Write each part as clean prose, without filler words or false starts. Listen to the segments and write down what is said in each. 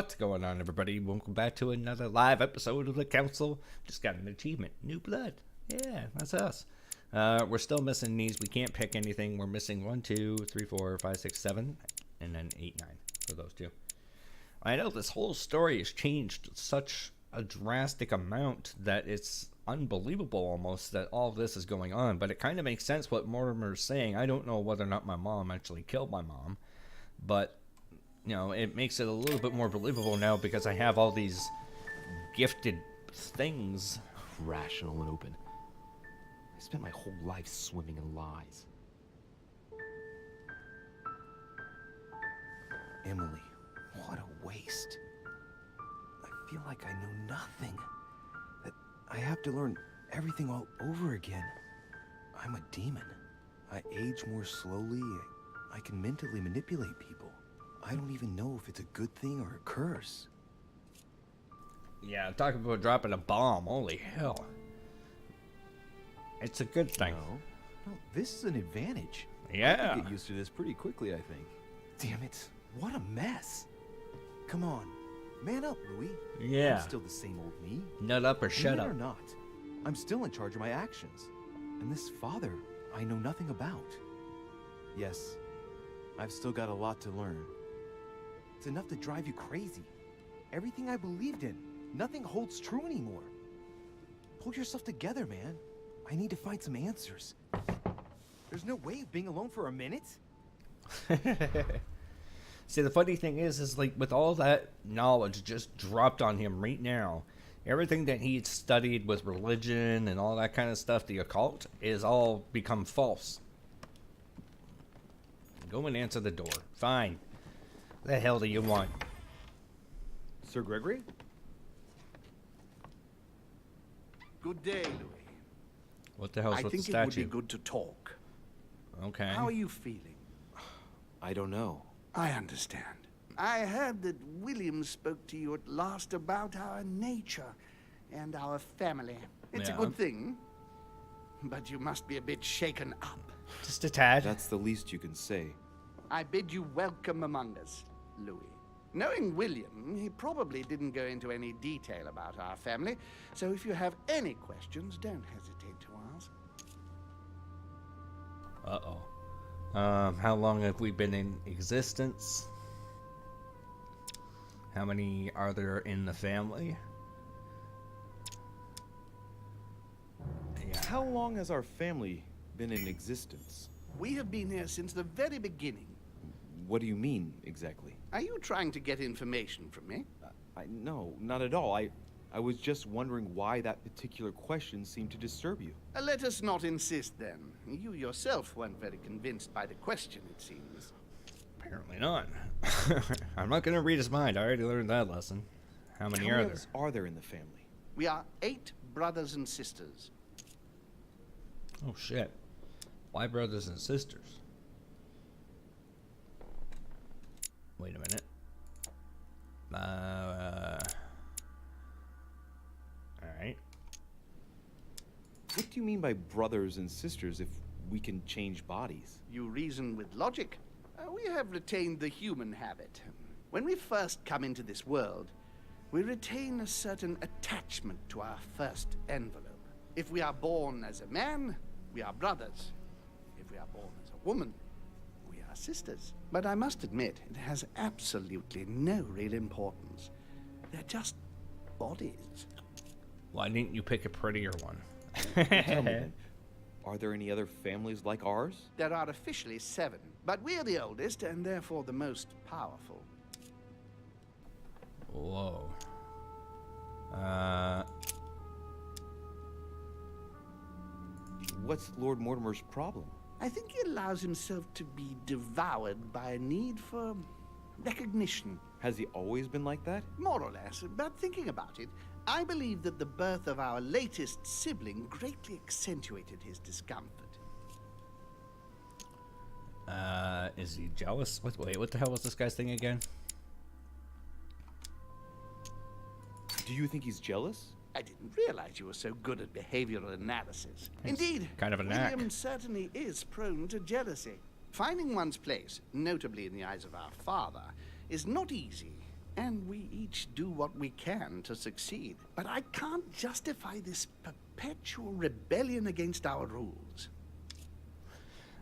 What's going on, everybody? Welcome back to another live episode of the Council. Just got an achievement. New blood. Yeah, that's us. We're still missing these. We can't pick anything. We're missing 1, 2, 3, 4, 5, 6, 7, and then 8, 9 for those two. I know this whole story has changed such a drastic amount that it's unbelievable almost that all this is going on, but it kind of makes sense what Mortimer's saying. I don't know whether or not my mom actually killed my mom, but you know, it makes it a little bit more believable now because I have all these gifted things. Rational and open. I spent my whole life swimming in lies. Emily, what a waste. I feel like I know nothing. That I have to learn everything all over again. I'm a demon. I age more slowly. I can mentally manipulate people. I don't even know if it's a good thing or a curse. Yeah, talking about dropping a bomb. Holy hell. It's a good thing. No, this is an advantage. Yeah. I can get used to this pretty quickly, I think. Damn it. What a mess. Come on. Man up, Louis. Yeah. I'm still the same old me. Nut up or shut up. Or not. I'm still in charge of my actions. And this father, I know nothing about. Yes, I've still got a lot to learn. It's enough to drive you crazy. Everything I believed in, nothing holds true anymore. Pull yourself together, man. I need to find some answers. There's no way of being alone for a minute. See, the funny thing is like with all that knowledge just dropped on him right now, everything that he studied with religion and all that kind of stuff, the occult, is all become false. Go and answer the door. Fine. The hell do you want? Sir Gregory? Good day, Louis. What the hell's I with think the it statue? would be good to talk. Okay. How are you feeling? I don't know. I understand. I heard that William spoke to you at last about our nature and our family. It's Yeah. a good thing, but you must be a bit shaken up. Just a tad. That's the least you can say. I bid you welcome among us, Louis. Knowing William, he probably didn't go into any detail about our family, so if you have any questions, don't hesitate to ask. Uh-oh. How long have we been in existence? How many are there in the family? Yeah. How long has our family been in existence? We have been here since the very beginning. What do you mean, exactly? Are you trying to get information from me? No, not at all. I was just wondering why that particular question seemed to disturb you. Let us not insist, then. You yourself weren't very convinced by the question, it seems. Apparently not. I'm not going to read his mind. I already learned that lesson. How many How are many there? of us are there in the family? We are 8 brothers and sisters. Oh, shit. Why brothers and sisters? Wait a minute. Alright. What do you mean by brothers and sisters if we can change bodies? You reason with logic. We have retained the human habit. When we first come into this world, we retain a certain attachment to our first envelope. If we are born as a man, we are brothers. If we are born as a woman, we are sisters. But I must admit, it has absolutely no real importance. They're just bodies. Why didn't you pick a prettier one? Tell me then, are there any other families like ours? There are officially 7, but we're the oldest and therefore the most powerful. Whoa. What's Lord Mortimer's problem? I think he allows himself to be devoured by a need for recognition. Has he always been like that? More or less, but thinking about it, I believe that the birth of our latest sibling greatly accentuated his discomfort. Is he jealous? Wait, what the hell was this guy's thing again? Do you think he's jealous? I didn't realize you were so good at behavioral analysis. Indeed, kind of a knack. William certainly is prone to jealousy. Finding one's place, notably in the eyes of our father, is not easy, And we each do what we can to succeed. But I can't justify this perpetual rebellion against our rules.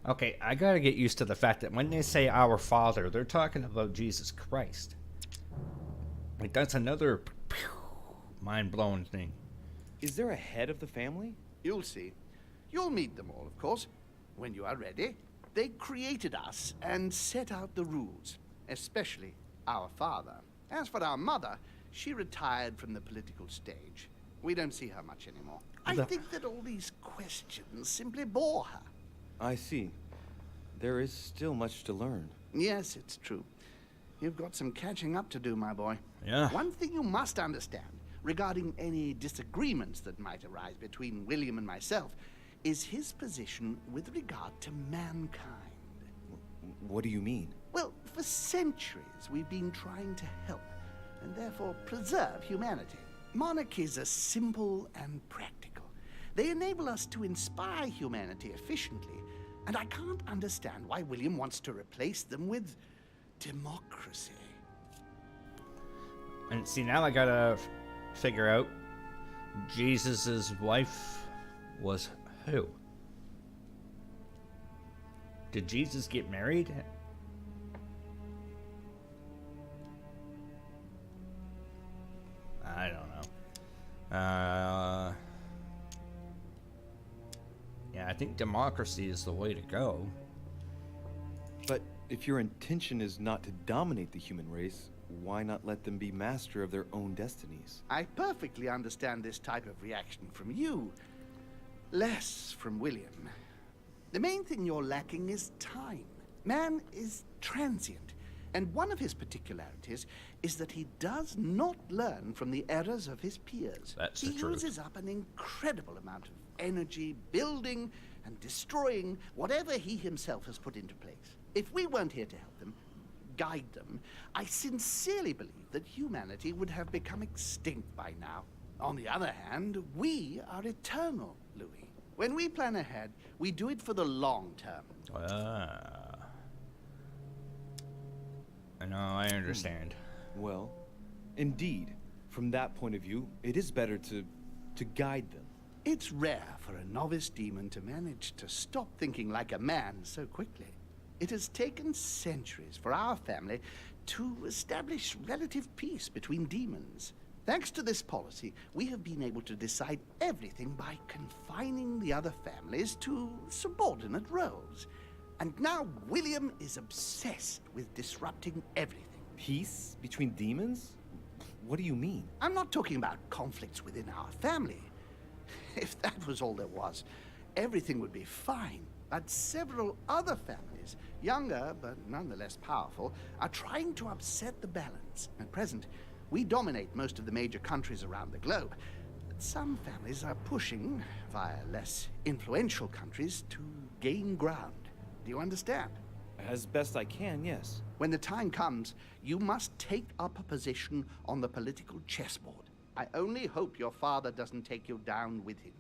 Okay, I gotta get used to the fact that when they say our Father, they're talking about Jesus Christ. Like, that's another mind-blowing thing. Is there a head of the family? You'll see. You'll meet them all, of course, when you are ready. They created us and set out the rules, especially our father. As for our mother, she retired from the political stage. We don't see her much anymore. I think that all these questions simply bore her. I see. There is still much to learn. Yes, it's true. You've got some catching up to do, my boy. Yeah. One thing you must understand regarding any disagreements that might arise between William and myself is his position with regard to mankind. What do you mean? Well, for centuries we've been trying to help and therefore preserve humanity. Monarchies are simple and practical. They enable us to inspire humanity efficiently, and I can't understand why William wants to replace them with democracy. And see, now I gotta figure out Jesus's wife was who? Did Jesus get married? I don't know. Yeah, I think democracy is the way to go. But if your intention is not to dominate the human race, why not let them be master of their own destinies? I perfectly understand this type of reaction from you, less from William. The main thing you're lacking is time. Man is transient, and one of his particularities is that he does not learn from the errors of his peers. That's the He truth. uses up an incredible amount of energy building and destroying whatever he himself has put into place. If we weren't here to help them, guide them, I sincerely believe that humanity would have become extinct by now. On the other hand, we are eternal, Louis. When we plan ahead, we do it for the long term. I know, I understand. Well, indeed, from that point of view, it is better to guide them. It's rare for a novice demon to manage to stop thinking like a man so quickly. It has taken centuries for our family to establish relative peace between demons. Thanks to this policy, we have been able to decide everything by confining the other families to subordinate roles. And now William is obsessed with disrupting everything. Peace between demons? What do you mean? I'm not talking about conflicts within our family. If that was all there was, everything would be fine. But several other families, younger but nonetheless powerful, are trying to upset the balance. At present, we dominate most of the major countries around the globe. But some families are pushing, via less influential countries, to gain ground. Do you understand? As best I can, yes. When the time comes, you must take up a position on the political chessboard. I only hope your father doesn't take you down with him.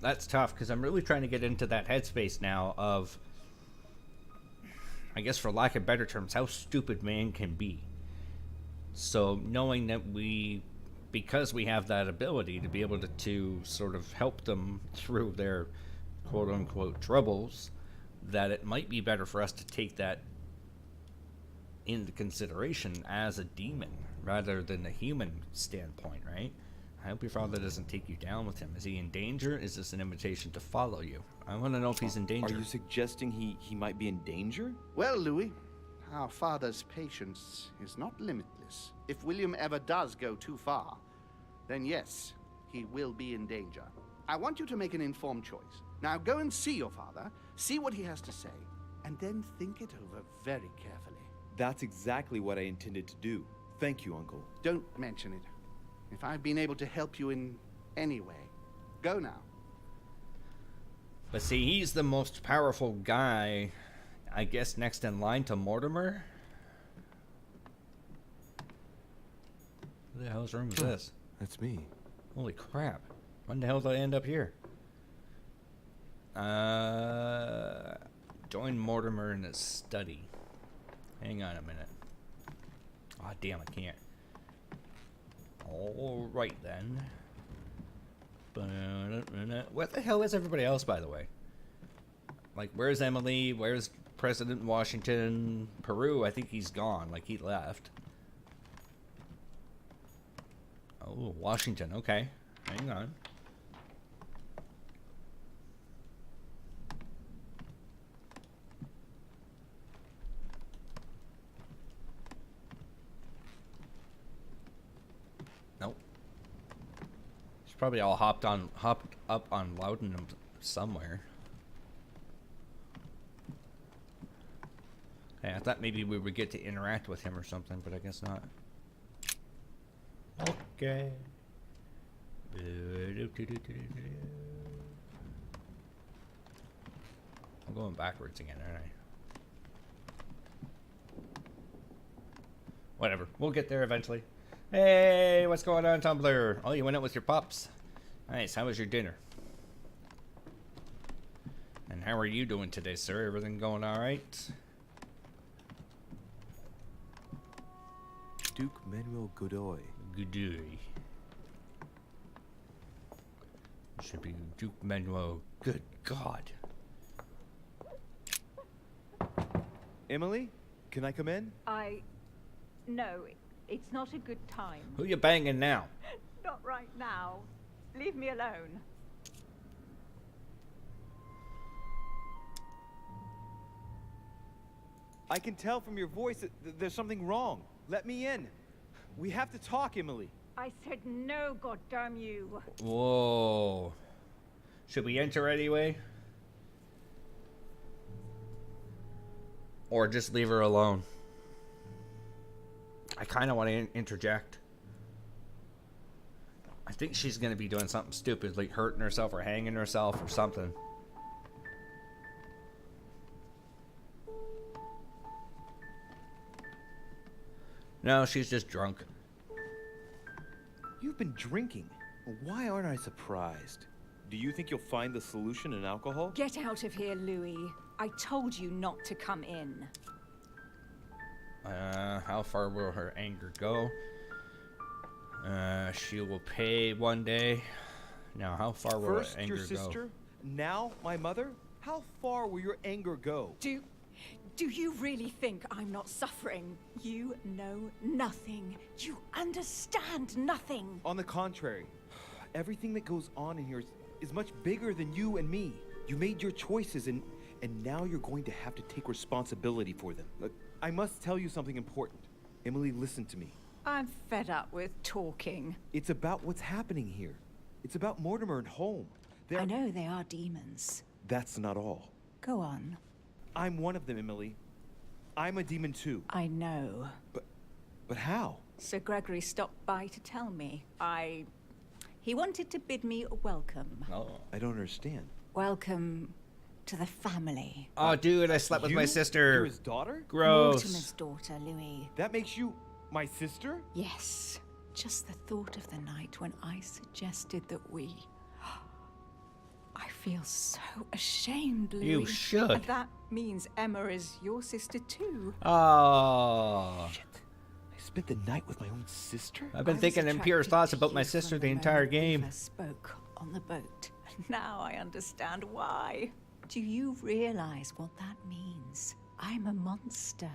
That's tough, because I'm really trying to get into that headspace now of, I guess for lack of better terms, how stupid man can be. So knowing that because we have that ability to be able to sort of help them through their quote-unquote troubles, that it might be better for us to take that into consideration as a demon rather than a human standpoint, right? I hope your father doesn't take you down with him. Is he in danger? Is this an invitation to follow you? I want to know if he's in danger. Are you suggesting he might be in danger? Well, Louis, our father's patience is not limitless. If William ever does go too far, then yes, he will be in danger. I want you to make an informed choice. Now go and see your father, see what he has to say, and then think it over very carefully. That's exactly what I intended to do. Thank you, Uncle. Don't mention it. If I've been able to help you in any way, go now. But see, he's the most powerful guy, I guess, next in line to Mortimer. Who the hell's room is this? That's me. Holy crap. When the hell did I end up here? Join Mortimer in his study. Hang on a minute. Oh, damn, I can't. All right, then. What the hell is everybody else, by the way? Like, where's Emily? Where's President Washington? Peru, I think he's gone. Like, he left. Oh, Washington. Okay. Hang on. Nope. He's probably all hopped up on Loudon somewhere. Okay, I thought maybe we would get to interact with him or something, but I guess not. Okay. I'm going backwards again, aren't I? Whatever. We'll get there eventually. Hey, what's going on, Tumblr? Oh, you went out with your pups. Nice. How was your dinner? And how are you doing today, sir? Everything going all right? Duke Manuel Godoy. Godoy. Should be Duke Manuel. Good God. Emily, can I come in? No, it's not a good time. Who you banging now? Not right now. Leave me alone. I can tell from your voice that there's something wrong. Let me in. We have to talk, Emily. I said no, goddamn you. Whoa. Should we enter anyway? Or just leave her alone? I kind of want to interject. I think she's going to be doing something stupid, like hurting herself or hanging herself or something. No, she's just drunk. You've been drinking. Why aren't I surprised? Do you think you'll find the solution in alcohol? Get out of here, Louis. I told you not to come in. How far will her anger go? She will pay one day. Now, how far will First her anger your sister, go? now my mother? How far will your anger go? Do you really think I'm not suffering? You know nothing. You understand nothing. On the contrary, everything that goes on in here is much bigger than you and me. You made your choices and now you're going to have to take responsibility for them. Look, I must tell you something important. Emily, listen to me. I'm fed up with talking. It's about what's happening here. It's about Mortimer and home. I know they are demons. That's not all. Go on. I'm one of them, Emily. I'm a demon too. I know. But how? Sir Gregory stopped by to tell me. He wanted to bid me a welcome. Oh. I don't understand. Welcome to the family. Oh, dude, I slept with my sister. You're his daughter? Gross. Mortimer's daughter, Louis. That makes you my sister? Yes. Just the thought of the night when I suggested that we... I feel so ashamed, Louis. You should. And that means Emma is your sister too. Oh. Shit. I spent the night with my own sister? I've been I was thinking impure attracted thoughts to about my you sister from the entire moment we game. first spoke on the boat. Now I understand why. Do you realize what that means? I'm a monster.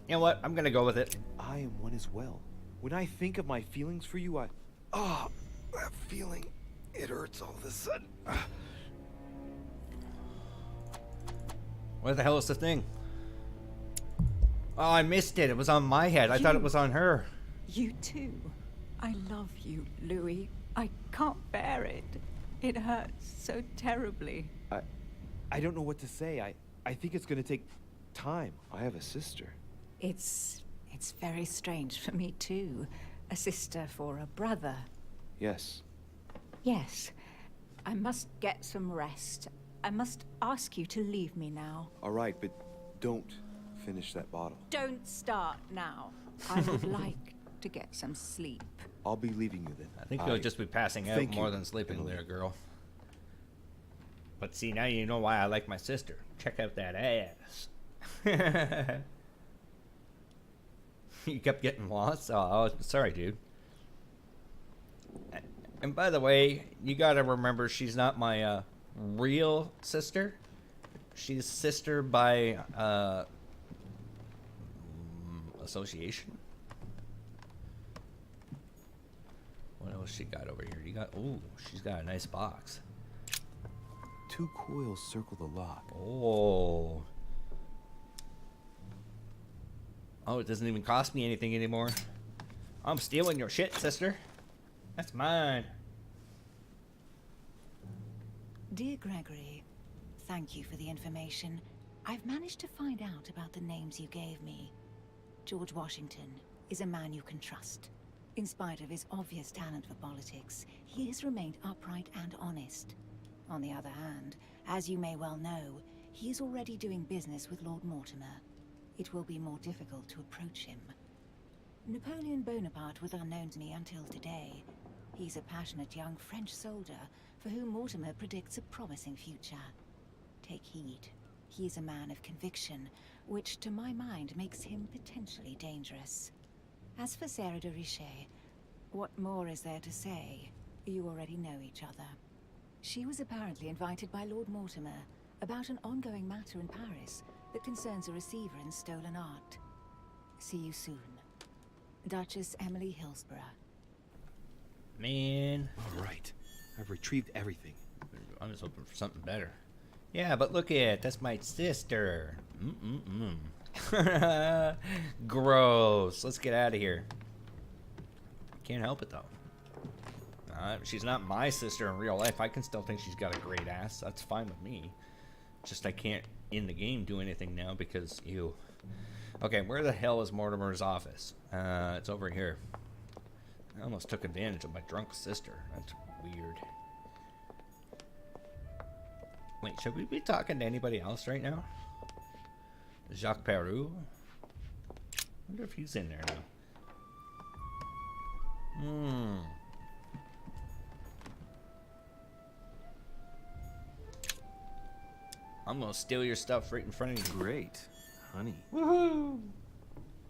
You know what? I'm gonna go with it. I am one as well. When I think of my feelings for you, that feeling, it hurts all of a sudden. Where the hell is the thing? Oh, I missed it. It was on my head. I thought it was on her. You too. I love you, Louis. I can't bear it. It hurts so terribly. I don't know what to say. I think it's gonna take time. I have a sister. It's very strange for me too. A sister for a brother. Yes. Yes. I must get some rest. I must ask you to leave me now. All right, but don't finish that bottle. Don't start now. I would like to get some sleep. I'll be leaving you then. I think you'll just be passing out thank more you, than sleeping Emily. there, girl. But see, now you know why I like my sister. Check out that ass. You kept getting lost? Oh, sorry, dude. And by the way, you gotta remember she's not my real sister. She's sister by association. What else she got over here? You got, ooh, she's got a nice box. 2 coils circle the lock. Oh. Oh, it doesn't even cost me anything anymore. I'm stealing your shit, sister. That's mine. Dear Gregory, thank you for the information. I've managed to find out about the names you gave me. George Washington is a man you can trust. In spite of his obvious talent for politics, he has remained upright and honest. On the other hand, as you may well know, he is already doing business with Lord Mortimer. It will be more difficult to approach him. Napoleon Bonaparte was unknown to me until today. He's a passionate young French soldier for whom Mortimer predicts a promising future. Take heed. He is a man of conviction, which to my mind makes him potentially dangerous. As for Sarah de Richet, what more is there to say? You already know each other. She was apparently invited by Lord Mortimer about an ongoing matter in Paris that concerns a receiver in stolen art. See you soon. Duchess Emily Hillsborough. Man, All right. I've retrieved everything. I'm just hoping for something better. Yeah, but look at, that's my sister. Gross. Let's get out of here. Can't help it though. She's not my sister in real life. I can still think she's got a great ass. That's fine with me. Just I can't in the game do anything now because you. Okay, where the hell is Mortimer's office? It's over here. I almost took advantage of my drunk sister. That's weird. Wait, should we be talking to anybody else right now? Jacques Peru? Wonder if he's in there now. I'm gonna steal your stuff right in front of you. Great. Honey. Woohoo!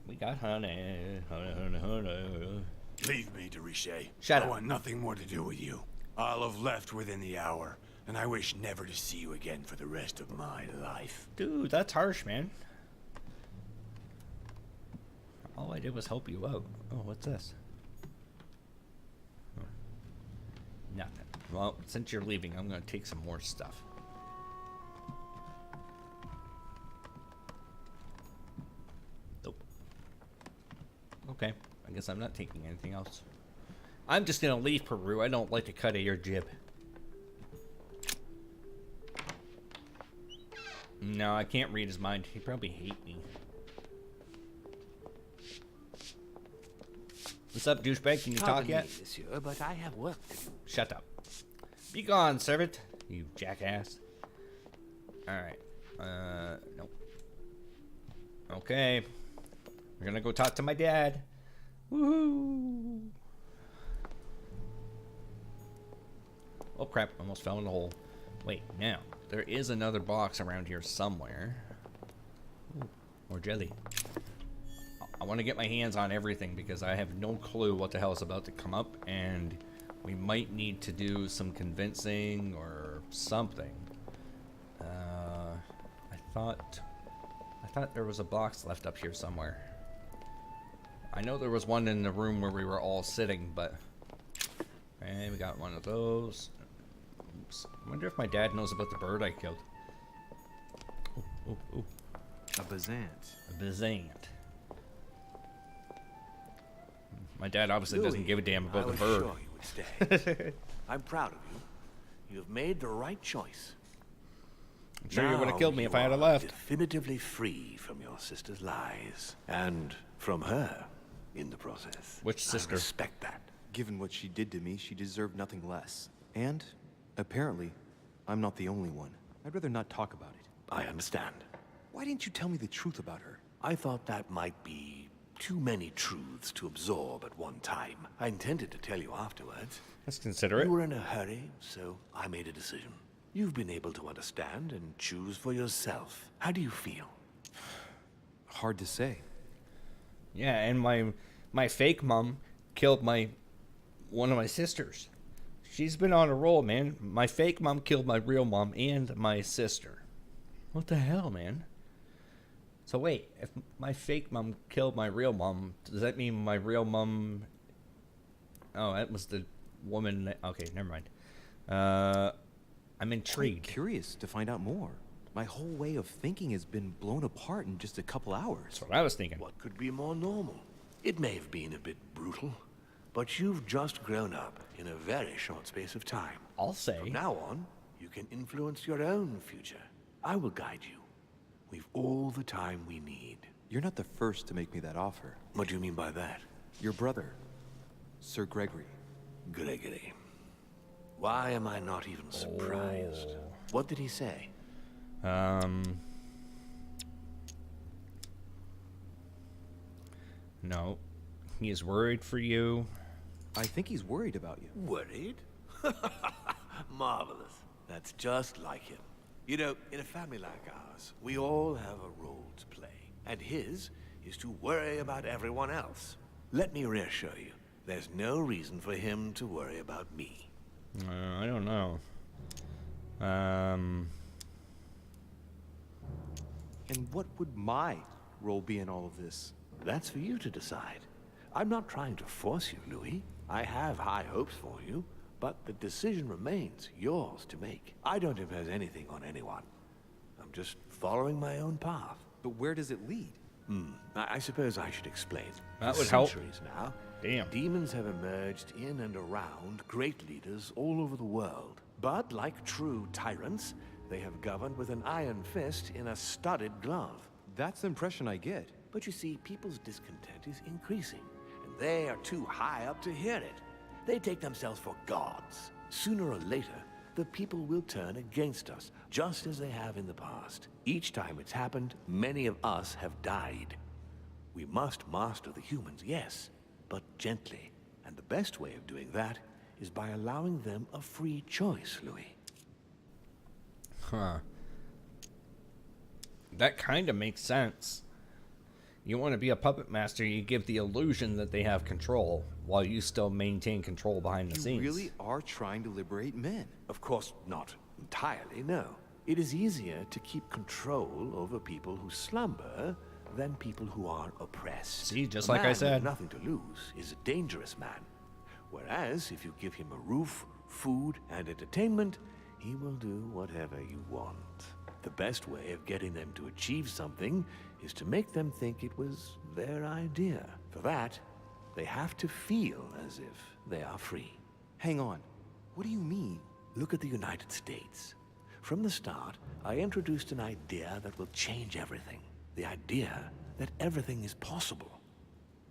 We got honey. Honey. Leave me, de Richet. Shut I up. want nothing more to do with you. I'll have left within the hour, and I wish never to see you again for the rest of my life. Dude, that's harsh, man. All I did was help you out. Oh, what's this? Oh. Nothing. Well, since you're leaving, I'm gonna take some more stuff. Nope. Okay, I guess I'm not taking anything else. I'm just gonna leave Peru. I don't like the cut of your jib. No, I can't read his mind. He probably hate me. What's up, douchebag? Can you talk Pardon yet? me, monsieur, but I have work to do. Shut up. Be gone, servant. You jackass. Alright. Nope. Okay. We're gonna go talk to my dad. Woohoo! Oh crap, almost fell in the hole. Wait, now, there is another box around here somewhere. Ooh, more jelly. I want to get my hands on everything because I have no clue what the hell is about to come up, and we might need to do some convincing or something. I thought there was a box left up here somewhere. I know there was one in the room where we were all sitting, but and we got one of those. Oops. I wonder if my dad knows about the bird I killed. Ooh. A bazant. A bazant. My dad obviously doesn't give a damn about the I was bird. sure you would stay. I'm proud of you. You have made the right choice. I'm sure you would have Now killed me if I had you left. are definitively free from your sister's lies. And from her, in the process. Which sister? I respect that. Given what she did to me, she deserved nothing less. And, apparently, I'm not the only one. I'd rather not talk about it. I understand. Why didn't you tell me the truth about her? I thought that might be too many truths to absorb at one time. I intended to tell you afterwards. That's considerate. You were in a hurry, so I made a decision. You've been able to understand and choose for yourself. How do you feel? Hard to say. Yeah, and my fake mom killed one of my sisters. She's been on a roll, man. My fake mom killed my real mom and my sister. What the hell, man? So wait, if my fake mom killed my real mom, does that mean my real mom... Oh, that was the woman that... Okay, never mind. I'm intrigued. I'm curious to find out more. My whole way of thinking has been blown apart in just a couple hours. That's what I was thinking. What could be more normal? It may have been a bit brutal, but you've just grown up in a very short space of time. I'll say. From now on, you can influence your own future. I will guide you. We've all the time we need. You're not the first to make me that offer. What do you mean by that? Your brother, Sir Gregory. Gregory. Why am I not even surprised? What did he say? No. He is worried for you. I think he's worried about you. Worried? Marvelous. That's just like him. You know, in a family like ours, we all have a role to play, and his is to worry about everyone else. Let me reassure you, there's no reason for him to worry about me. I don't know. And what would my role be in all of this? That's for you to decide. I'm not trying to force you, Louis. I have high hopes for you, but the decision remains yours to make. I don't impose anything on anyone. I'm just following my own path. But where does it lead? I suppose I should explain. That For would help. centuries now, Damn. demons have emerged in and around great leaders all over the world. But like true tyrants, they have governed with an iron fist in a studded glove. That's the impression I get. But you see, people's discontent is increasing, and they are too high up to hear it. They take themselves for gods. Sooner or later, the people will turn against us, just as they have in the past. Each time it's happened, many of us have died. We must master the humans, yes, but gently. And the best way of doing that is by allowing them a free choice, Louis. Huh. That kind of makes sense. You want to be a puppet master, you give the illusion that they have control, while you still maintain control behind the scenes. You really are trying to liberate men. Of course, not entirely, no. It is easier to keep control over people who slumber than people who are oppressed. See, just A like I man said. with nothing to lose is a dangerous man. Whereas, if you give him a roof, food, and entertainment, he will do whatever you want. The best way of getting them to achieve something is to make them think it was their idea. For that, they have to feel as if they are free. Hang on. What do you mean? Look at the United States. From the start, I introduced an idea that will change everything. The idea that everything is possible.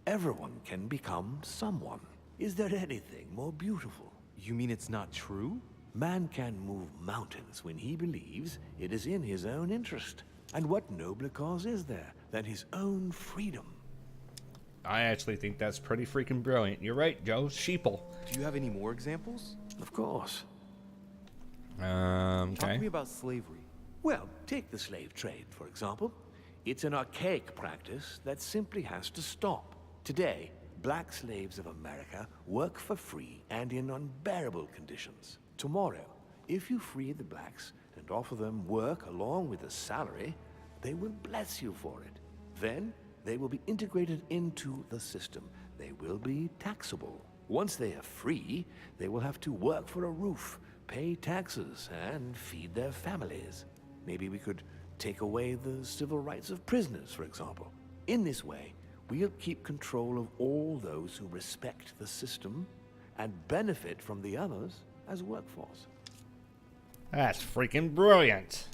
Everyone can become someone. Is there anything more beautiful? You mean it's not true? Man can move mountains when he believes it is in his own interest. And what nobler cause is there than his own freedom? I actually think that's pretty freaking brilliant. You're right, Joe. Sheeple. Do you have any more examples? Of course. Talk to Okay. me about slavery. Well, take the slave trade, for example. It's an archaic practice that simply has to stop. Today, black slaves of America work for free and in unbearable conditions. Tomorrow, if you free the blacks and offer them work along with a salary, they will bless you for it. Then, they will be integrated into the system. They will be taxable. Once they are free, they will have to work for a roof, pay taxes, and feed their families. Maybe we could take away the civil rights of prisoners, for example. In this way, we'll keep control of all those who respect the system and benefit from the others as workforce. That's freaking brilliant.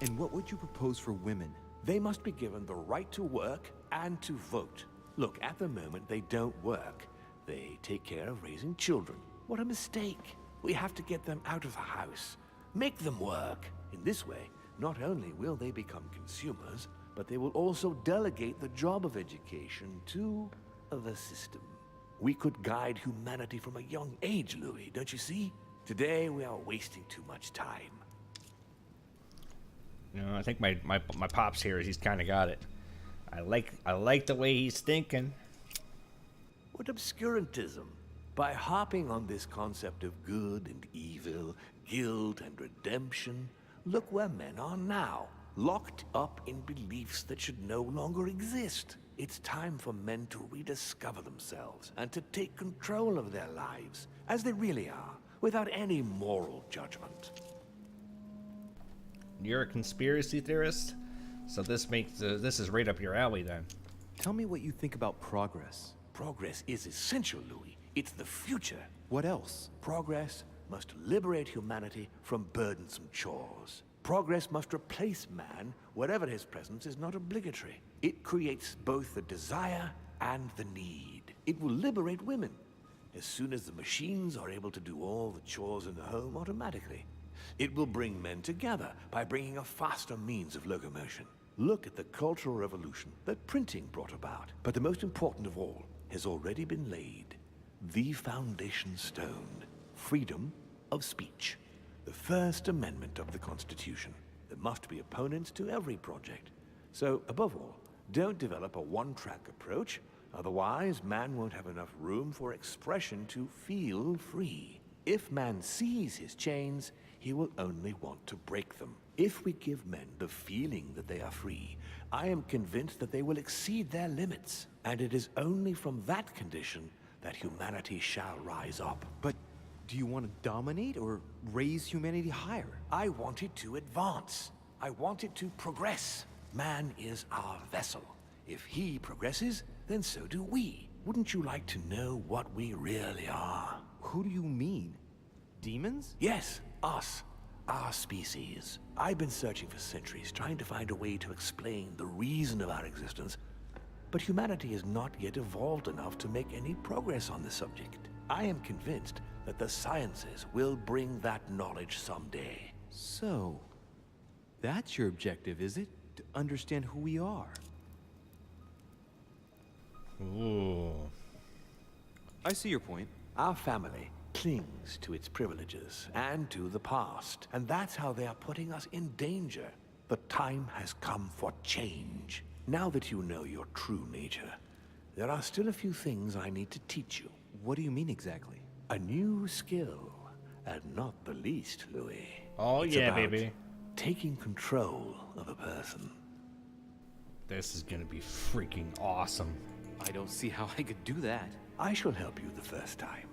And what would you propose for women? They must be given the right to work and to vote. Look, at the moment, they don't work. They take care of raising children. What a mistake. We have to get them out of the house. Make them work. In this way, not only will they become consumers, but they will also delegate the job of education to the system. We could guide humanity from a young age, Louis, don't you see? Today, we are wasting too much time. You know, I think my pops here, he's kind of got it. I like the way he's thinking. What obscurantism! By harping on this concept of good and evil, guilt and redemption, look where men are now, locked up in beliefs that should no longer exist. It's time for men to rediscover themselves and to take control of their lives as they really are, without any moral judgment. You're a conspiracy theorist, so this is right up your alley then. Tell me what you think about progress. Progress is essential, Louis. It's the future. What else? Progress must liberate humanity from burdensome chores. Progress must replace man wherever his presence is not obligatory. It creates both the desire and the need. It will liberate women as soon as the machines are able to do all the chores in the home automatically. It will bring men together by bringing a faster means of locomotion. Look at the cultural revolution that printing brought about. But the most important of all has already been laid. The foundation stone. Freedom of speech. The First Amendment of the Constitution. There must be opponents to every project. So, above all, don't develop a one-track approach. Otherwise, man won't have enough room for expression to feel free. If man sees his chains, he will only want to break them. If we give men the feeling that they are free, I am convinced that they will exceed their limits. And it is only from that condition that humanity shall rise up. But do you want to dominate or raise humanity higher? I want it to advance. I want it to progress. Man is our vessel. If he progresses, then so do we. Wouldn't you like to know what we really are? Who do you mean? Demons? Yes, us. Our species. I've been searching for centuries, trying to find a way to explain the reason of our existence. But humanity has not yet evolved enough to make any progress on the subject. I am convinced that the sciences will bring that knowledge someday. So, that's your objective, is it? To understand who we are. Ooh. I see your point. Our family clings to its privileges and to the past, and that's how they are putting us in danger. The time has come for change. Now that you know your true nature, there are still a few things I need to teach you. What do you mean exactly? A new skill, and not the least, Louis. Oh, It's yeah, about baby. taking control of a person. This is gonna be freaking awesome. I don't see how I could do that. I shall help you the first time.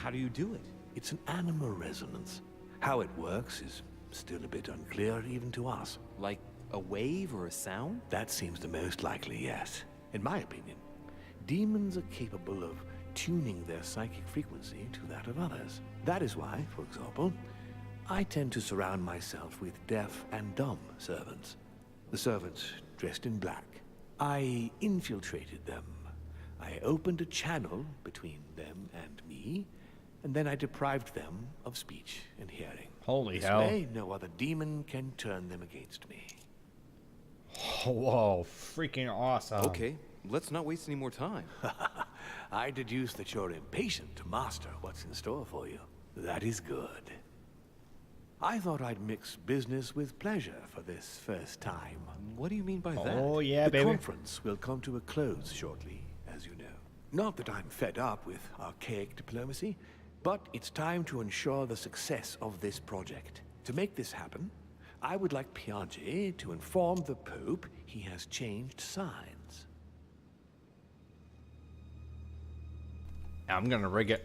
How do you do it? It's an animal resonance. How it works is still a bit unclear even to us. Like a wave or a sound? That seems the most likely, yes. In my opinion, demons are capable of tuning their psychic frequency to that of others. That is why, for example, I tend to surround myself with deaf and dumb servants. The servants dressed in black. I infiltrated them. I opened a channel between them and me, and then I deprived them of speech and hearing. Holy This hell. way, no other demon can turn them against me. Whoa, freaking awesome. Okay, let's not waste any more time. I deduce that you're impatient to master what's in store for you. That is good. I thought I'd mix business with pleasure for this first time. What do you mean by that? Oh, yeah, The baby. conference will come to a close shortly, as you know. Not that I'm fed up with archaic diplomacy, but it's time to ensure the success of this project. To make this happen, I would like Piagi to inform the Pope he has changed sides. I'm gonna rig it.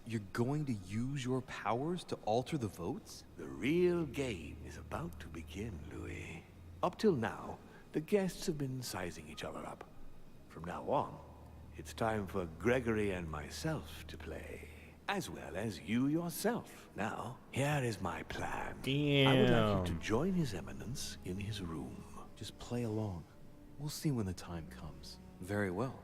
You're going to use your powers to alter the votes? The real game is about to begin, Louis. Up till now, the guests have been sizing each other up. From now on, it's time for Gregory and myself to play. As well as you yourself. Now, here is my plan. I would like you to join His Eminence in his room. Just play along. We'll see when the time comes. Very well.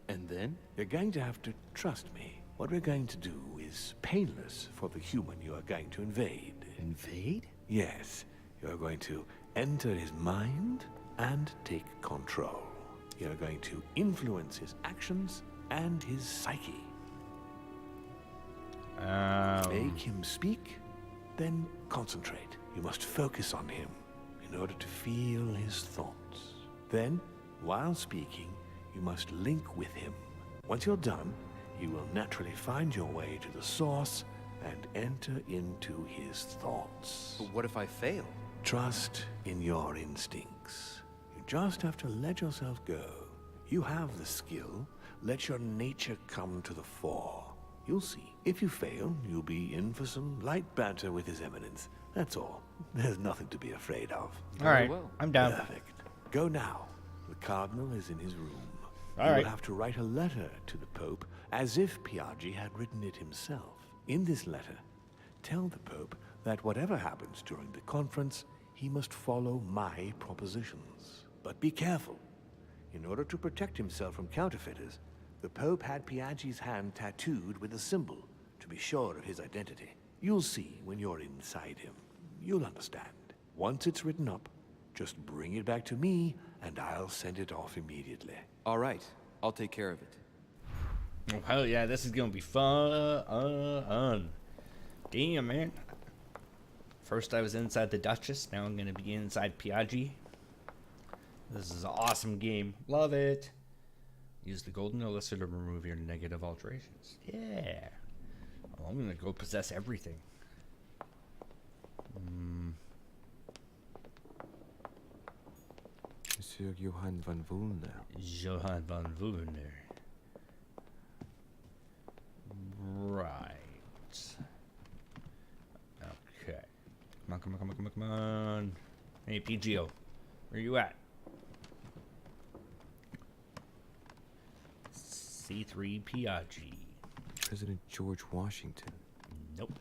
And then? You're going to have to trust me. What we're going to do is painless for the human you are going to invade. Invade? Yes, you're going to enter his mind and take control. You're going to influence his actions and his psyche. Make him speak, then concentrate. You must focus on him in order to feel his thoughts. Then, while speaking, you must link with him. Once you're done, you will naturally find your way to the source and enter into his thoughts. But what if I fail? Trust in your instincts. You just have to let yourself go. You have the skill. Let your nature come to the fore. You'll see. If you fail, you'll be in for some light banter with His Eminence. That's all. There's nothing to be afraid of. All right, well. I'm down. Perfect. Go now. The Cardinal is in his room. All You right. will have to write a letter to the Pope as if Piagi had written it himself. In this letter, tell the Pope that whatever happens during the conference, he must follow my propositions. But be careful. In order to protect himself from counterfeiters, the Pope had Piagi's hand tattooed with a symbol to be sure of his identity. You'll see when you're inside him. You'll understand. Once it's written up, just bring it back to me, and I'll send it off immediately. All right, I'll take care of it. Oh, hell yeah, this is gonna be fun. Damn, man. First I was inside the Duchess, now I'm gonna be inside Piagi. This is an awesome game. Love it. Use the golden elixir to remove your negative alterations. Yeah. Oh, I'm gonna go possess everything. Monsieur Johann van Vulner. Johann von Wurner. Right. Okay. Come on. Hey, PGO. Where you at? C3 Piagi. President George Washington. Nope.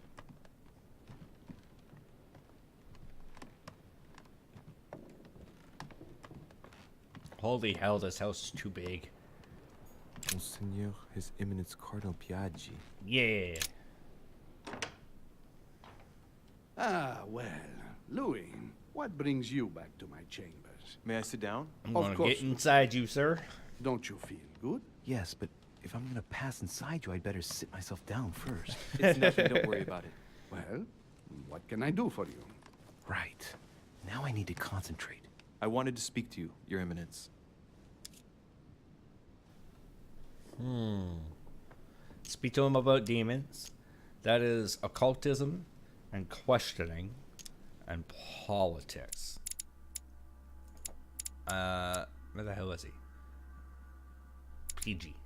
Holy hell, this house is too big. Monseigneur, His Eminence Cardinal Piagi. Yeah. Ah, well, Louis, what brings you back to my chambers? May I sit down? I'm Of gonna course. get inside you, sir. Don't you feel good? Yes, but if I'm gonna pass inside you, I'd better sit myself down first. It's nothing, don't worry about it. Well, what can I do for you? Right. Now I need to concentrate. I wanted to speak to you, Your Eminence. Speak to him about demons. That is occultism and questioning and politics. Where the hell is he? PG.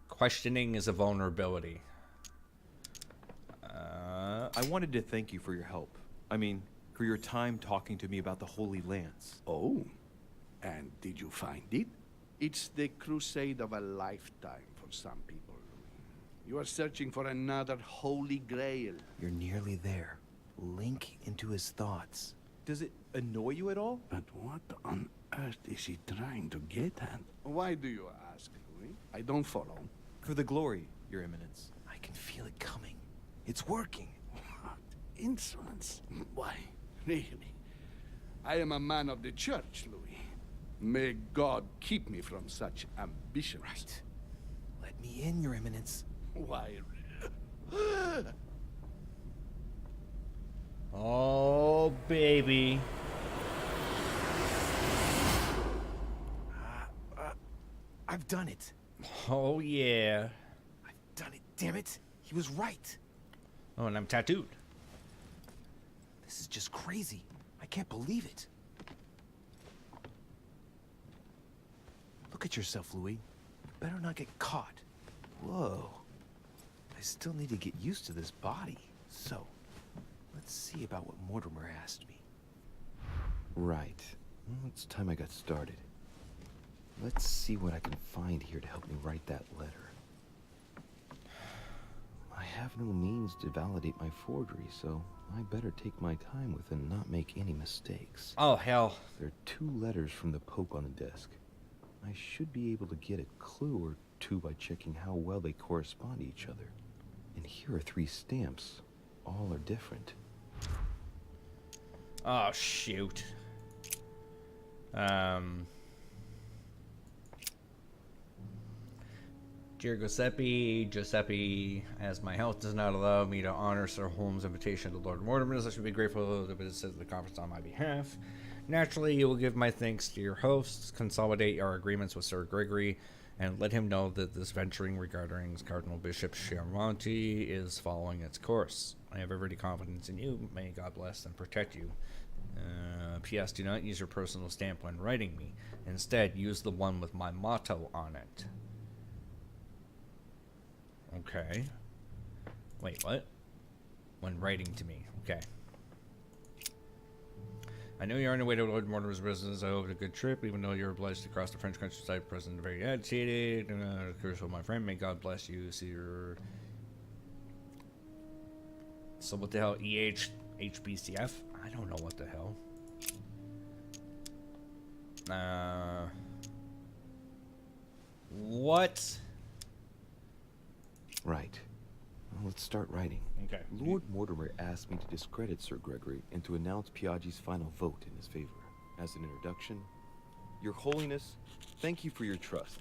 Questioning is a vulnerability. I wanted to thank you for your help. I mean, for your time talking to me about the Holy Lance. Oh, and did you find it? It's the crusade of a lifetime for some people, Louis. You are searching for another holy grail. You're nearly there. Link into his thoughts. Does it annoy you at all? But what on earth is he trying to get at? Why do you ask, Louis? I don't follow. For the glory, Your Eminence. I can feel it coming. It's working. What insolence? Why, really? I am a man of the church, Louis. May God keep me from such ambitions. Right. Let me in, Your Eminence. Why? Oh, baby. I've done it. Oh, yeah. I've done it, damn it. He was right. Oh, and I'm tattooed. This is just crazy. I can't believe it. Look at yourself, Louis. You better not get caught. Whoa. I still need to get used to this body. So, let's see about what Mortimer asked me. Right. Well, it's time I got started. Let's see what I can find here to help me write that letter. I have no means to validate my forgery, so I better take my time with it and not make any mistakes. Oh, hell. There are 2 letters from the Pope on the desk. I should be able to get a clue or 2 by checking how well they correspond to each other. And here are 3 stamps. All are different. Oh, shoot. Dear Giuseppe, as my health does not allow me to honor Sir Holmes' invitation to Lord Mortimer, I should be grateful to visit the conference on my behalf. Naturally, you will give my thanks to your hosts, consolidate our agreements with Sir Gregory, and let him know that this venturing regarding Cardinal Bishop Chiaramonti is following its course. I have every confidence in you. May God bless and protect you. P.S. Do not use your personal stamp when writing me. Instead, use the one with my motto on it. Okay. Wait, what? When writing to me. Okay. I know you're on your way to Lord Mortimer's residence. I hope it's a good trip, even though you're obliged to cross the French countryside. President very agitated. Curse my friend. May God bless you. See your. So what the hell? HBCF? I don't know what the hell. What? Right. Well, let's start writing. Okay. Lord Mortimer asked me to discredit Sir Gregory and to announce Piagi's final vote in his favor. As an introduction, Your Holiness, thank you for your trust.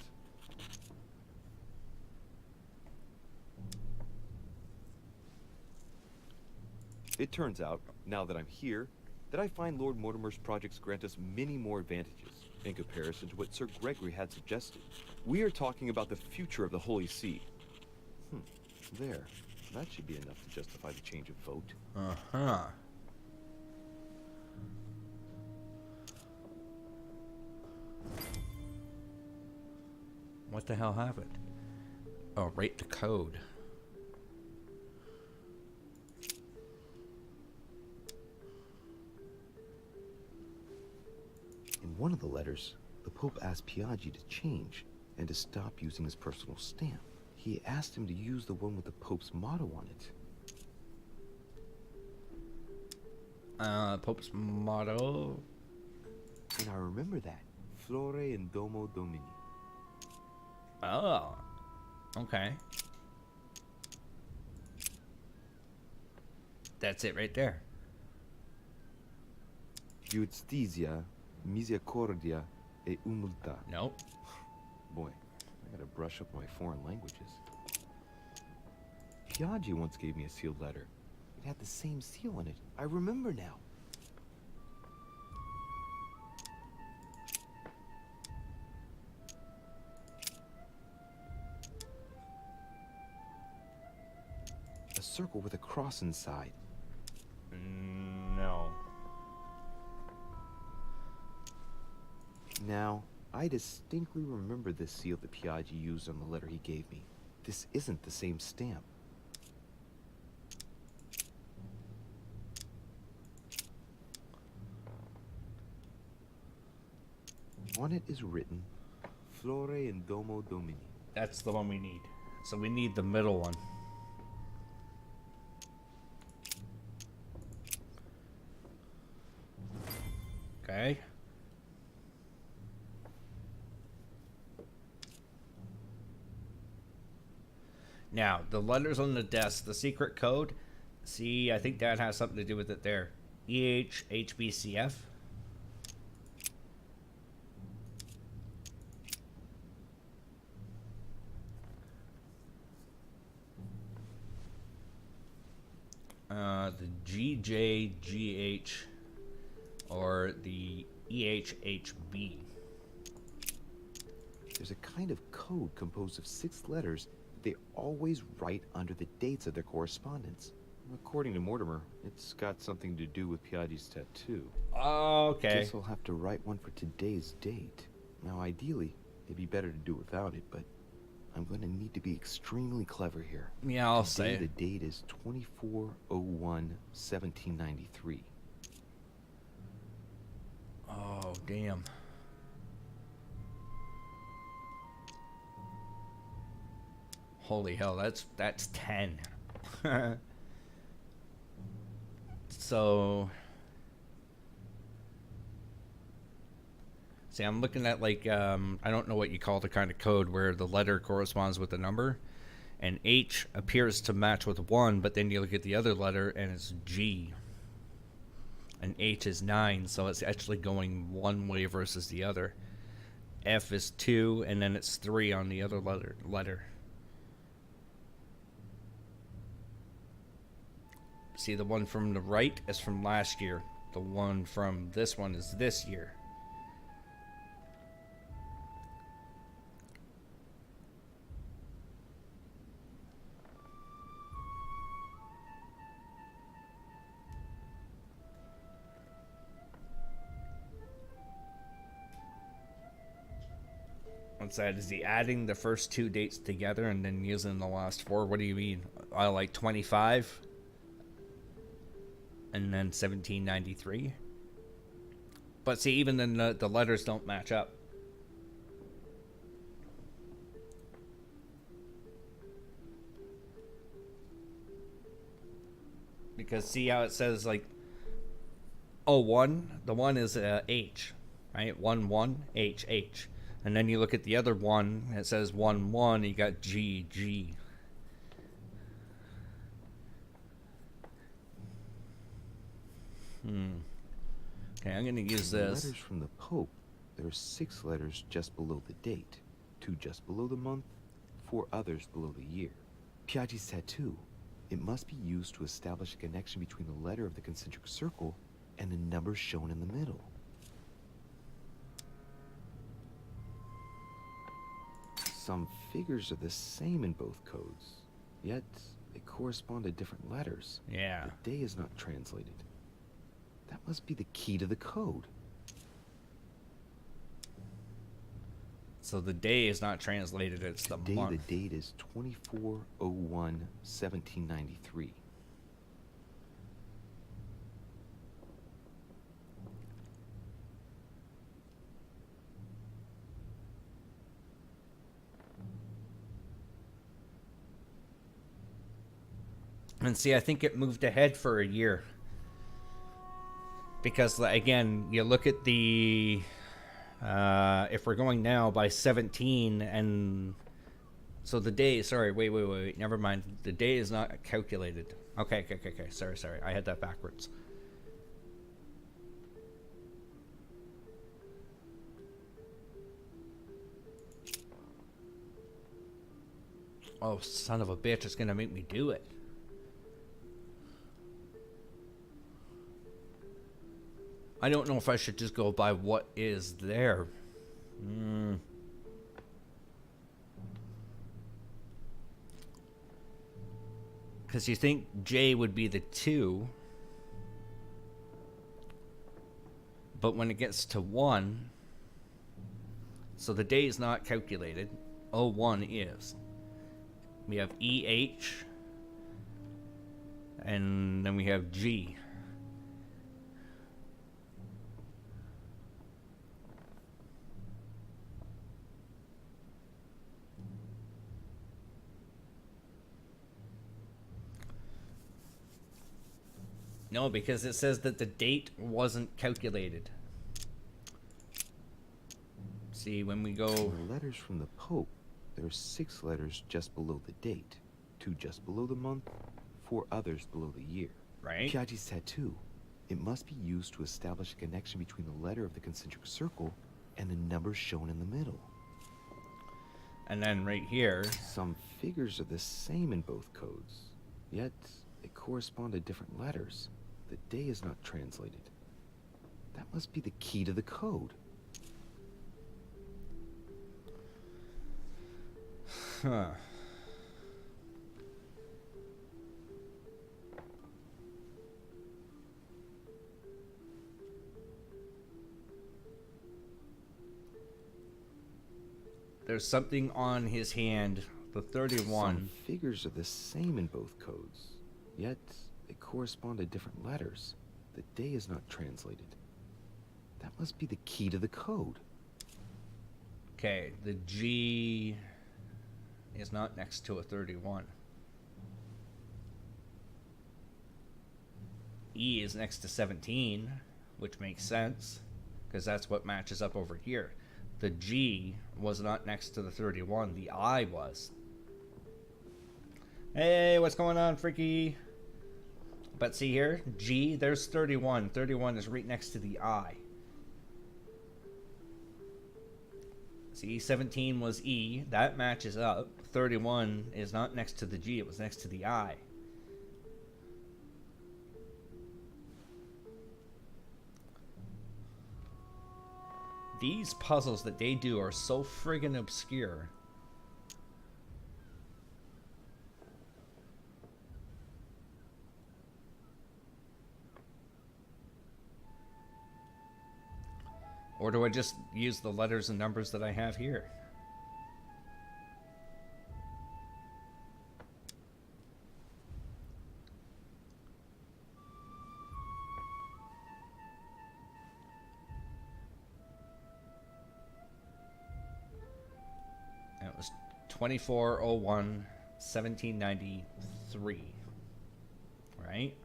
It turns out, now that I'm here, that I find Lord Mortimer's projects grant us many more advantages in comparison to what Sir Gregory had suggested. We are talking about the future of the Holy See. There. That should be enough to justify the change of vote. Uh-huh. What the hell happened? Oh, write the code. In one of the letters, the Pope asked Piagi to change and to stop using his personal stamp. He asked him to use the one with the Pope's motto on it. Pope's motto. And I remember that. Flore in Domo Domini. Oh. Okay. That's it right there. Giustizia, misericordia e umiltà. Nope. Boy, I gotta brush up my foreign languages. Piagi once gave me a sealed letter. It had the same seal on it. I remember now. A circle with a cross inside. No. Now, I distinctly remember this seal that Piagi used on the letter he gave me. This isn't the same stamp. On it is written, Flore in Domo Domini. That's the one we need. So we need the middle one. Okay. Now, the letters on the desk, the secret code. See, I think that has something to do with it there. HBCF. The GJGH or the EHHB. There's a kind of code composed of 6 letters that they always write under the dates of their correspondence. According to Mortimer, it's got something to do with Piagi's tattoo. Okay. Guess I'll have to write one for today's date. Now, ideally, it'd be better to do without it, but I'm going to need to be extremely clever here. Yeah, I'll Today, say the it. date is 24/01/1793. Oh, damn. Holy hell, that's 10. So see, I'm looking at like I don't know what you call the kind of code where the letter corresponds with the number, and H appears to match with 1, but then you look at the other letter and it's G. and H is 9, so it's actually going one way versus the other. F is 2, and then it's 3 on the other letter. See, the one from the right is from last year. The one from this one is this year. What's that? Is he adding the first 2 dates together and then using the last 4? What do you mean? Like 25? And then 1793? But see, even then the letters don't match up. Because see how it says like 01? The 1 is H, right? 1 H H. And then you look at the other one, it says 1 1, you got G G. Okay, I'm going to use this. Letters from the Pope. There are 6 letters just below the date, 2 just below the month, 4 others below the year. Piagi's tattoo. It must be used to establish a connection between the letter of the concentric circle and the numbers shown in the middle. Some figures are the same in both codes, yet they correspond to different letters. Yeah. The day is not translated. That must be the key to the code. So the day is not translated, it's the Today month. the date is 24/01/1793. And see, I think it moved ahead for a year. Because, again, you look at the... if we're going now by 17 and... So the day... Sorry, wait. Never mind. The day is not calculated. Okay. Sorry. I had that backwards. Oh, son of a bitch. It's going to make me do it. I don't know if I should just go by what is there. Because you think J would be the 2. But when it gets to 1... So the day is not calculated. 01 is. We have EH. And then we have G. No, because it says that the date wasn't calculated. See, when we go... The letters from the Pope. There are 6 letters just below the date, 2 just below the month, 4 others below the year. Right? Piagi's tattoo. It must be used to establish a connection between the letter of the concentric circle and the numbers shown in the middle. And then right here... Some figures are the same in both codes, yet they correspond to different letters. The day is not translated. That must be the key to the code. Huh. There's something on his hand, the 31. Some figures are the same in both codes, yet they correspond to different letters. The day is not translated. That must be the key to the code. Okay, the G is not next to a 31. E is next to 17, which makes sense, because that's what matches up over here. The G was not next to the 31, the I was. Hey, what's going on, Freaky? But see here, G, there's 31. 31 is right next to the I. See, 17 was E. That matches up. 31 is not next to the G. It was next to the I. These puzzles that they do are so friggin' obscure. Or do I just use the letters and numbers that I have here? It was 24/01/1793, right?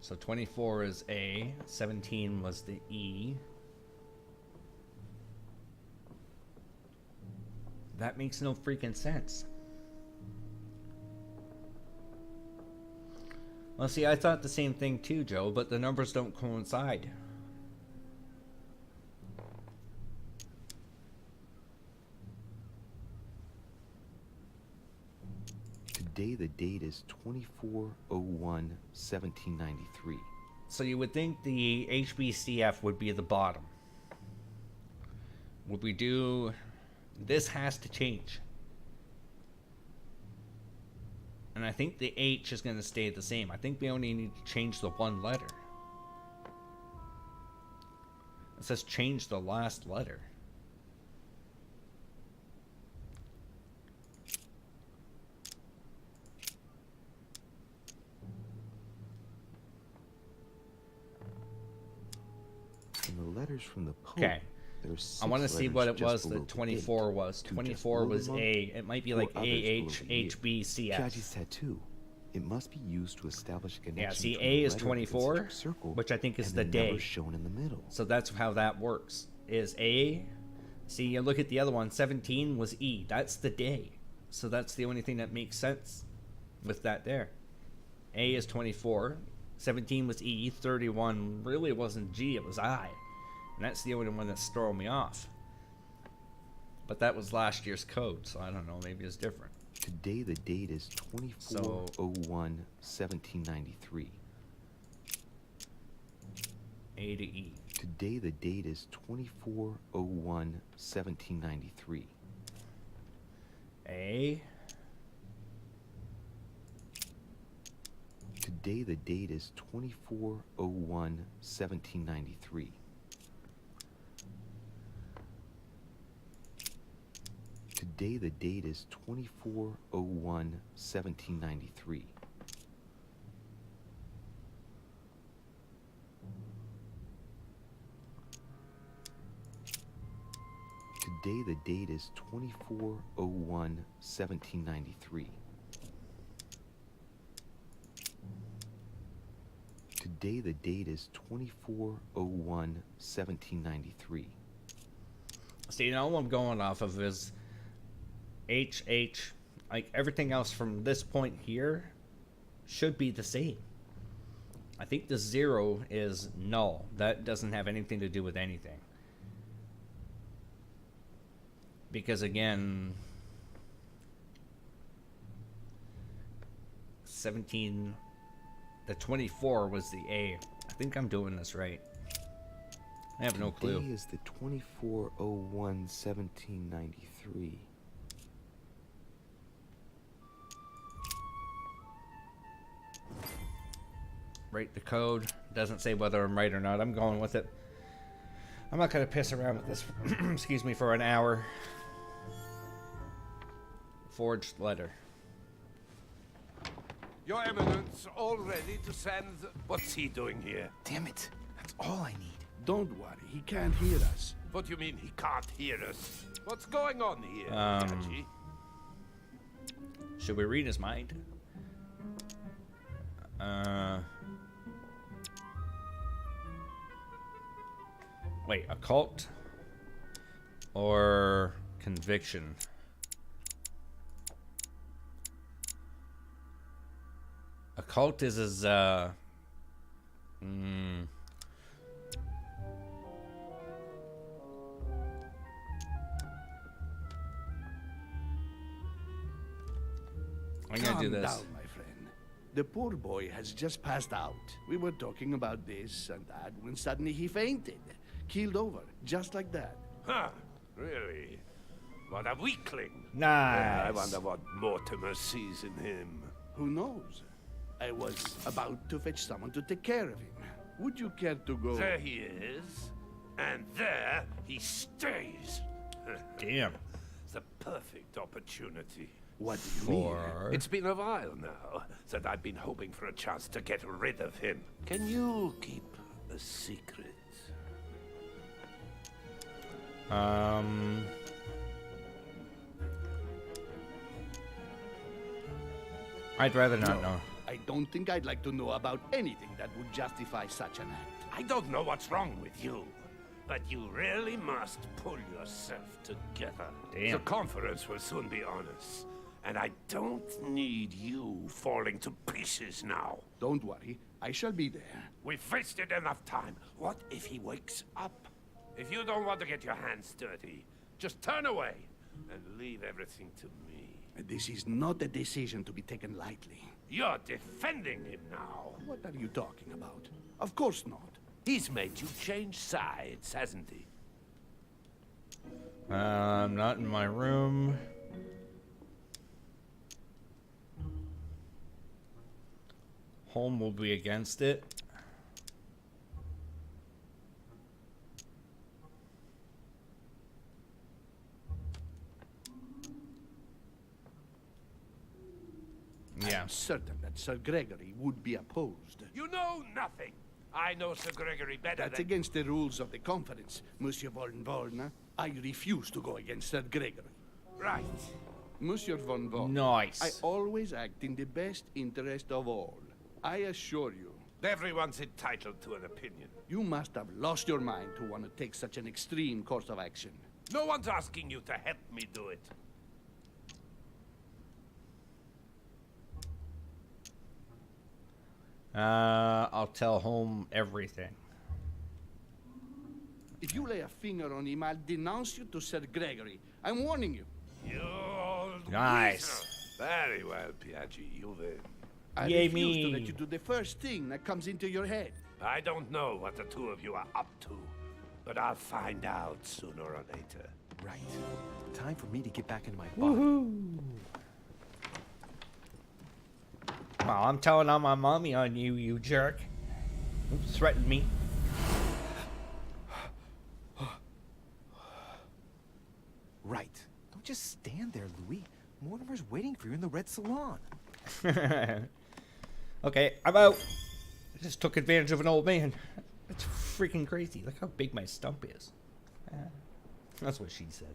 So 24 is A, 17 was the E. That makes no freaking sense. Well, see, I thought the same thing too, Joe, but the numbers don't coincide. Today the date is 24/01/1793. So you would think the HBCF would be the bottom. Would we do... This has to change. And I think the H is going to stay the same. I think we only need to change the one letter. It says change the last letter. And the letters from the Pope. Okay. There's I want to six see what it letters was just that below the 24 date. was. Two just 24 below was the month, A. It might be like four others below AH, the year. HBCF. Piagi's tattoo. It must be used to establish a connection. Yeah, see, between A the is letter 24, in the circle which I think is and the day. number shown in the middle. So that's how that works. Is A. See, you look at the other one. 17 was E. That's the day. So that's the only thing that makes sense with that there. A is 24. 17 was E. 31 really wasn't G. It was I. And that's the only one that's throwing me off. But that was last year's code, so I don't know. Maybe it's different. Today the date is 24/01/1793. A to E. Today the date is 24/01/1793. A. Today the date is 24/01/1793. Today the date is 24/01/1793. Today the date is 24/01/1793. Today the date is 24/01/1793. See, now what I'm going off of is HH, like everything else from this point here should be the same. I think the 0 is null. That doesn't have anything to do with anything. Because again, 17, the 24 was the A. I think I'm doing this right. I have no clue. Today is the 24/01/1793. Write the code. Doesn't say whether I'm right or not. I'm going with it. I'm not going to piss around with this, excuse me, for an hour. Forged letter. Your Eminence, all ready to send... What's he doing here? Damn it! That's all I need. Don't worry, he can't hear us. What do you mean he can't hear us? What's going on here, Um, Piagi? Should we read his mind? Wait, occult or conviction? cult is his, I I'm gonna do Calm this. down, my friend. The poor boy has just passed out. We were talking about this and that when suddenly he fainted. Keeled over, just like that. Huh, really? What a weakling. Nice. I wonder what Mortimer sees in him. Who knows? I was about to fetch someone to take care of him. Would you care to go? There he is. And there he stays. Damn. It's the perfect opportunity. What do you mean? It's been a while now that I've been hoping for a chance to get rid of him. Can you keep a secret? I'd rather not know. I don't think I'd like to know about anything that would justify such an act. I don't know what's wrong with you, but you really must pull yourself together. Damn. The conference will soon be on us, and I don't need you falling to pieces now. Don't worry, I shall be there. We've wasted enough time. What if he wakes up? If you don't want to get your hands dirty, just turn away and leave everything to me. This is not a decision to be taken lightly. You're defending him now. What are you talking about? Of course not. He's made you change sides, hasn't he? I'm not in my room. Home will be against it. Yeah. I'm certain that Sir Gregory would be opposed. You know nothing. I know Sir Gregory better That's than... against the rules of the conference, Monsieur von Volna. I refuse to go against Sir Gregory. Right. Monsieur von Volna. Nice. I always act in the best interest of all. I assure you. Everyone's entitled to an opinion. You must have lost your mind to want to take such an extreme course of action. No one's asking you to help me do it. I'll tell Home everything. If you lay a finger on him, I'll denounce you to Sir Gregory. I'm warning you. You old Nice. weasel. Very well, Piagi, you win. I Yay refuse to me. let you do the first thing that comes into your head. I don't know what the two of you are up to, but I'll find out sooner or later. Right. Time for me to get back into my body. Well, I'm telling on my mommy on you, you jerk. You threatened me. Right. Don't just stand there, Louis. Mortimer's waiting for you in the red salon. Okay, I'm out. I just took advantage of an old man. That's freaking crazy. Look how big my stump is. That's what she said.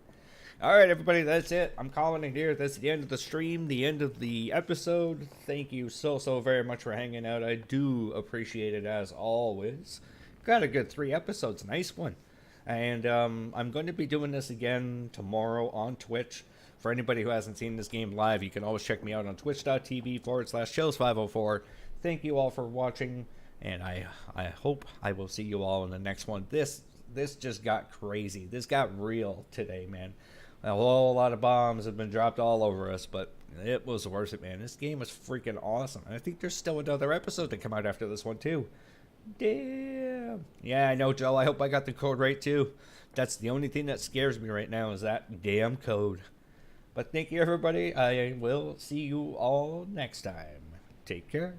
All right, everybody, that's it. I'm calling it here. That's the end of the stream, the end of the episode. Thank you so very much for hanging out. I do appreciate it as always. Got a good 3 episodes. Nice one. And I'm going to be doing this again tomorrow on Twitch. For anybody who hasn't seen this game live, you can always check me out on twitch.tv/chills504. Thank you all for watching, and I hope I will see you all in the next one. This just got crazy. This got real today, man. A whole lot of bombs have been dropped all over us, but it was worth it, man. This game was freaking awesome. And I think there's still another episode to come out after this one, too. Damn. Yeah, I know, Joe. I hope I got the code right, too. That's the only thing that scares me right now is that damn code. But thank you, everybody. I will see you all next time. Take care.